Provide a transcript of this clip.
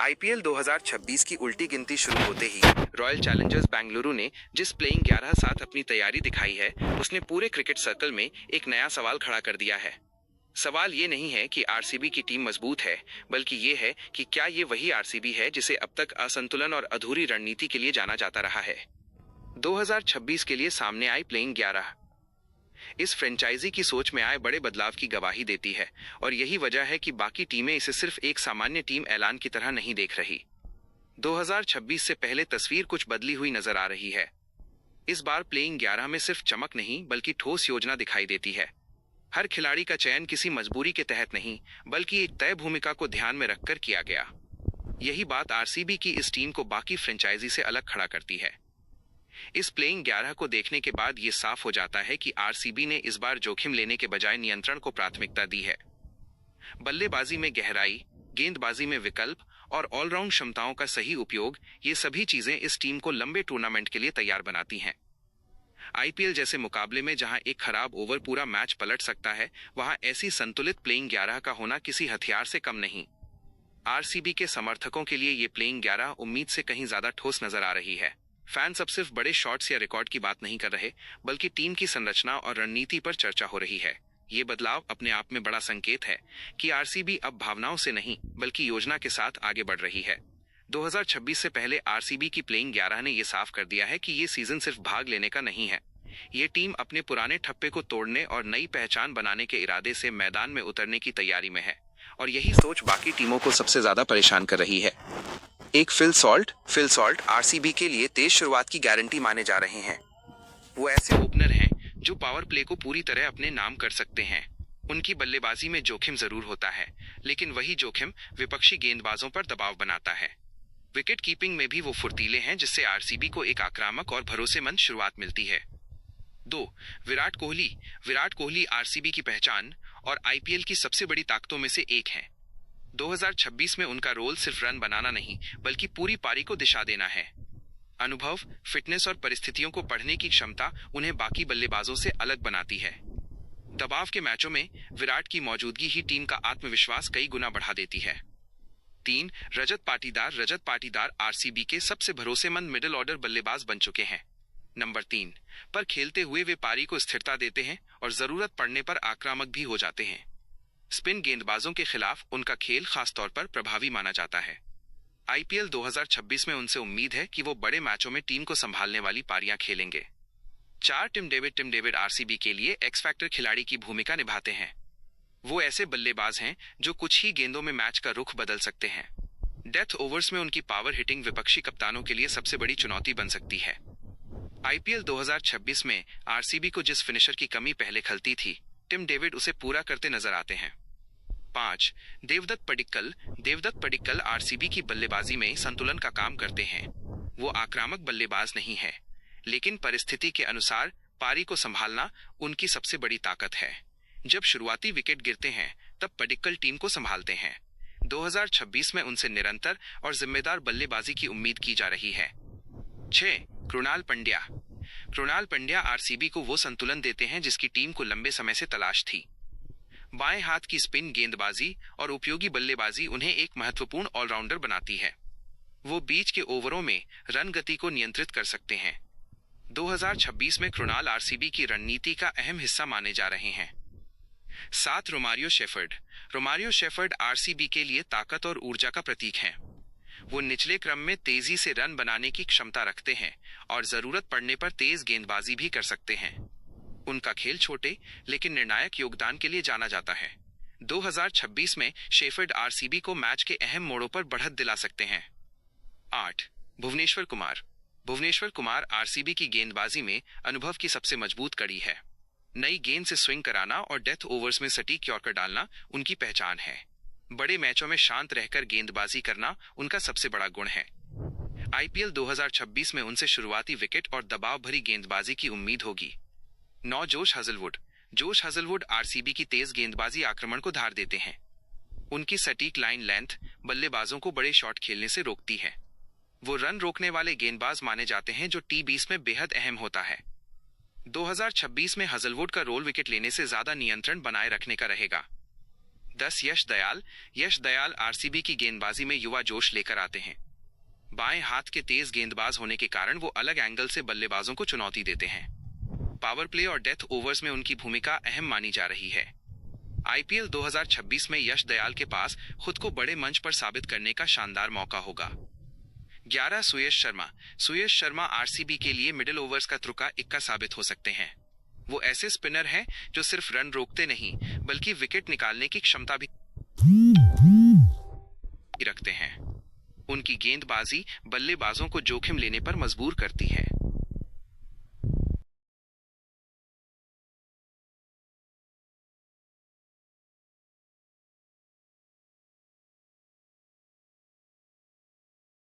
IPL 2026 की उल्टी गिनती शुरू होते ही रॉयल चैलेंजर्स बेंगलुरु ने जिस प्लेइंग 11 साथ अपनी तैयारी दिखाई है, उसने पूरे क्रिकेट सर्कल में एक नया सवाल खड़ा कर दिया है। सवाल ये नहीं है कि आरसीबी की टीम मजबूत है, बल्कि ये है कि क्या ये वही आरसीबी है जिसे अब तक असंतुलन और अधूरी रणनीति के लिए जाना जाता रहा है। 2026 के लिए सामने आई प्लेइंग 11 इस फ्रेंचाइजी की सोच में आए बड़े बदलाव की गवाही देती है, और यही वजह है कि बाकी टीमें इसे सिर्फ एक सामान्य टीम ऐलान की तरह नहीं देख रही। 2026 से पहले तस्वीर कुछ बदली हुई नजर आ रही है। इस बार प्लेइंग 11 में सिर्फ चमक नहीं बल्कि ठोस योजना दिखाई देती है। हर खिलाड़ी का चयन किसी मजबूरी के तहत नहीं, बल्कि एक तय भूमिका को ध्यान में रखकर किया गया। यही बात आरसीबी की इस टीम को बाकी फ्रेंचाइजी से अलग खड़ा करती है। इस प्लेइंग 11 को देखने के बाद ये साफ हो जाता है कि आरसीबी ने इस बार जोखिम लेने के बजाय नियंत्रण को प्राथमिकता दी है। बल्लेबाजी में गहराई, गेंदबाजी में विकल्प और ऑलराउंड क्षमताओं का सही उपयोग, ये सभी चीजें इस टीम को लंबे टूर्नामेंट के लिए तैयार बनाती हैं। आईपीएल जैसे मुकाबले में जहां एक खराब ओवर पूरा मैच पलट सकता है, वहां ऐसी संतुलित प्लेइंग 11 का होना किसी हथियार से कम नहीं। आरसीबी के समर्थकों के लिए ये प्लेइंग 11 उम्मीद से कहीं ज्यादा ठोस नजर आ रही है। फैंस अब सिर्फ बड़े शॉट्स या रिकॉर्ड की बात नहीं कर रहे, बल्कि टीम की संरचना और रणनीति पर चर्चा हो रही है। ये बदलाव अपने आप में बड़ा संकेत है कि आरसीबी अब भावनाओं से नहीं बल्कि योजना के साथ आगे बढ़ रही है। 2026 से पहले आरसीबी की प्लेइंग 11 ने यह साफ कर दिया है कि ये सीजन सिर्फ भाग लेने का नहीं है। ये टीम अपने पुराने ठप्पे को तोड़ने और नई पहचान बनाने के इरादे से मैदान में उतरने की तैयारी में है, और यही सोच बाकी टीमों को सबसे ज्यादा परेशान कर रही है। एक फिल सॉल्ट आरसीबी के लिए तेज शुरुआत की गारंटी माने जा रहे हैं। वो ऐसे ओपनर हैं जो पावर प्ले को पूरी तरह अपने नाम कर सकते हैं। उनकी बल्लेबाजी में जोखिम जरूर होता है, लेकिन वही जोखिम विपक्षी गेंदबाजों पर दबाव बनाता है। विकेट कीपिंग में भी वो फुर्तीले हैं, जिससे आरसीबी को एक आक्रामक और भरोसेमंद शुरुआत मिलती है। 2. विराट कोहली आरसीबी की पहचान और आईपीएल की सबसे बड़ी ताकतों में से एक हैं। 2026 में उनका रोल सिर्फ रन बनाना नहीं, बल्कि पूरी पारी को दिशा देना है। अनुभव, फिटनेस और परिस्थितियों को पढ़ने की क्षमता उन्हें बाकी बल्लेबाजों से अलग बनाती है। दबाव के मैचों में विराट की मौजूदगी ही टीम का आत्मविश्वास कई गुना बढ़ा देती है। 3. रजत पाटीदार आरसीबी के सबसे भरोसेमंद मिडिल ऑर्डर बल्लेबाज बन चुके हैं। नंबर 3 पर खेलते हुए वे पारी को स्थिरता देते हैं और जरूरत पड़ने पर आक्रामक भी हो जाते हैं। स्पिन गेंदबाजों के खिलाफ उनका खेल खासतौर पर प्रभावी माना जाता है। आईपीएल 2026 में उनसे उम्मीद है कि वो बड़े मैचों में टीम को संभालने वाली पारियां खेलेंगे। 4. टिम डेविड आरसीबी के लिए एक्स फैक्टर खिलाड़ी की भूमिका निभाते हैं। वो ऐसे बल्लेबाज हैं जो कुछ ही गेंदों में मैच का रुख बदल सकते हैं। डेथ ओवर्स में उनकी पावर हिटिंग विपक्षी कप्तानों के लिए सबसे बड़ी चुनौती बन सकती है। आईपीएल 2026 में आरसीबी को जिस फिनिशर की कमी पहले खलती थी, टिम डेविड उसे पूरा करते नजर आते हैं। 5. देवदत्त पडिक्कल आरसीबी की बल्लेबाजी में संतुलन का काम करते हैं। वो आक्रामक बल्लेबाज नहीं है, लेकिन परिस्थिति के अनुसार पारी को संभालना उनकी सबसे बड़ी ताकत है। जब शुरुआती विकेट गिरते हैं, तब पडिक्कल टीम को संभालते हैं। 2026 में उनसे निरंतर और जिम्मेदार बल्लेबाजी की उम्मीद की जा रही है। 6. कृणाल पंड्या आरसीबी को वो संतुलन देते हैं जिसकी टीम को लंबे समय से तलाश थी। बाएं हाथ की स्पिन गेंदबाजी और उपयोगी बल्लेबाजी उन्हें एक महत्वपूर्ण ऑलराउंडर बनाती है। वो बीच के ओवरों में रन गति को नियंत्रित कर सकते हैं। 2026 में कृणाल आरसीबी की रणनीति का अहम हिस्सा माने जा रहे हैं। 7. रोमारियो शेफर्ड आरसीबी के लिए ताकत और ऊर्जा का प्रतीक हैं। वो निचले क्रम में तेजी से रन बनाने की क्षमता रखते हैं और जरूरत पड़ने पर तेज गेंदबाजी भी कर सकते हैं। उनका खेल छोटे लेकिन निर्णायक योगदान के लिए जाना जाता है। 2026 में शेफर्ड आरसीबी को मैच के अहम मोड़ों पर बढ़त दिला सकते हैं। 8. भुवनेश्वर कुमार आरसीबी की गेंदबाजी में अनुभव की सबसे मजबूत कड़ी है। नई गेंद से स्विंग कराना और डेथ ओवर्स में सटीक यॉर्कर डालना उनकी पहचान है। बड़े मैचों में शांत रहकर गेंदबाजी करना उनका सबसे बड़ा गुण है। आईपीएल 2026 में उनसे शुरुआती विकेट और दबाव भरी गेंदबाजी की उम्मीद होगी। 9. जोश हजलवुड आरसीबी की तेज गेंदबाजी आक्रमण को धार देते हैं। उनकी सटीक लाइन लेंथ बल्लेबाजों को बड़े शॉट खेलने से रोकती है। वो रन रोकने वाले गेंदबाज माने जाते हैं, जो टी20 में बेहद अहम होता है। 2026 में हजलवुड का रोल विकेट लेने से ज्यादा नियंत्रण बनाए रखने का रहेगा। 10 यश दयाल आरसीबी की गेंदबाजी में युवा जोश लेकर आते हैं। बाएं हाथ के तेज गेंदबाज होने के कारण वो अलग एंगल से बल्लेबाजों को चुनौती देते हैं। पावर प्ले और डेथ ओवर्स में उनकी भूमिका अहम मानी जा रही है। आईपीएल 2026 में यश दयाल के पास खुद को बड़े मंच पर साबित करने का शानदार मौका होगा। 11 सुयश शर्मा आरसीबी के लिए मिडिल ओवर्स का तुर्का इक्का साबित हो सकते हैं। वो ऐसे स्पिनर हैं जो सिर्फ रन रोकते नहीं बल्कि विकेट निकालने की क्षमता भी रखते हैं। उनकी गेंदबाजी बल्लेबाजों को जोखिम लेने पर मजबूर करती है।